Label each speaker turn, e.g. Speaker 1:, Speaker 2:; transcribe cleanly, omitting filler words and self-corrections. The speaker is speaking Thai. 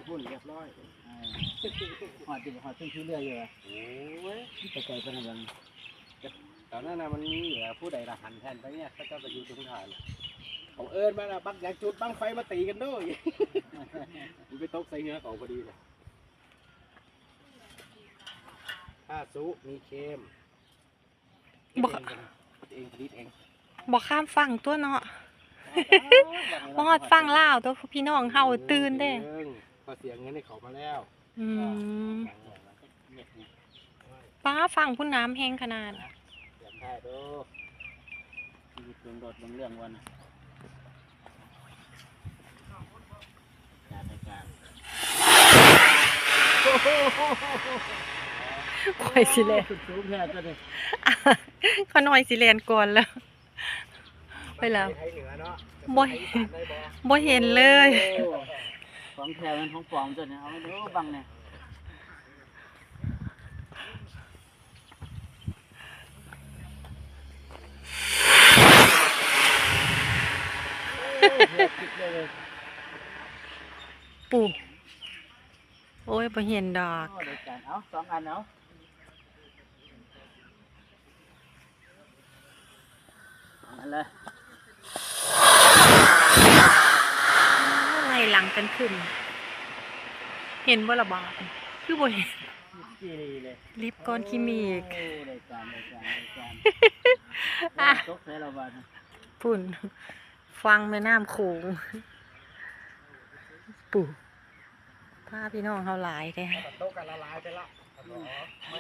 Speaker 1: พุ่นเรียบร้อย
Speaker 2: หอดขึ้นชื่อเรืออยู่โอ้ยไปไกลไปนั่นยัง
Speaker 1: ตอนนั้นนะมันมีผู้ใดละหันแทนไปเนี่ยเขาจะไปอยู่ตรงฐานของเอิญมาละบักอยากจุดบังไฟมาตีกันด้วยมันไปตกใส่เนื้อของพอดีเลยข้าซุมีเค็มบอกเองผลิตเอง
Speaker 3: บอกข้ามฟังตัวเนาะบอดฟังล่าวตัวพี่น้องเฮาตื่นเด้
Speaker 1: พอเสียงเงินให้เขามาแล้ว
Speaker 3: ป้าฟังพุ่นน้ำแห้งขนาด
Speaker 1: อยากได้ดู
Speaker 2: ชีวิตเรื่องรถเรื่องวันการ
Speaker 3: ควายสิเลน
Speaker 2: สูงแค่ตัวนี้
Speaker 3: เขาหน่อยสิเลนก่อนแล้วไปแล้วบ่เห็นเลย
Speaker 2: ของแถวนั้นของปลอมตัวนี้เอาไม่รู้บังเนี่ย
Speaker 3: ปู่โอ้ยบ่เห็นดอก
Speaker 2: เอา2 อันเอาอันเลย
Speaker 3: ไล่หลังกันขึ้นเห็นบ่ละบาดคือบ่เห็นลิฟต์ก้อนขี้มีก
Speaker 2: ตกใส่ละบาด
Speaker 3: ปุ่นฟังแม่น้ำโขงปู่พาพี่น้องเฮาหลายแท้
Speaker 1: โต๊ะกันละลายไปละไม่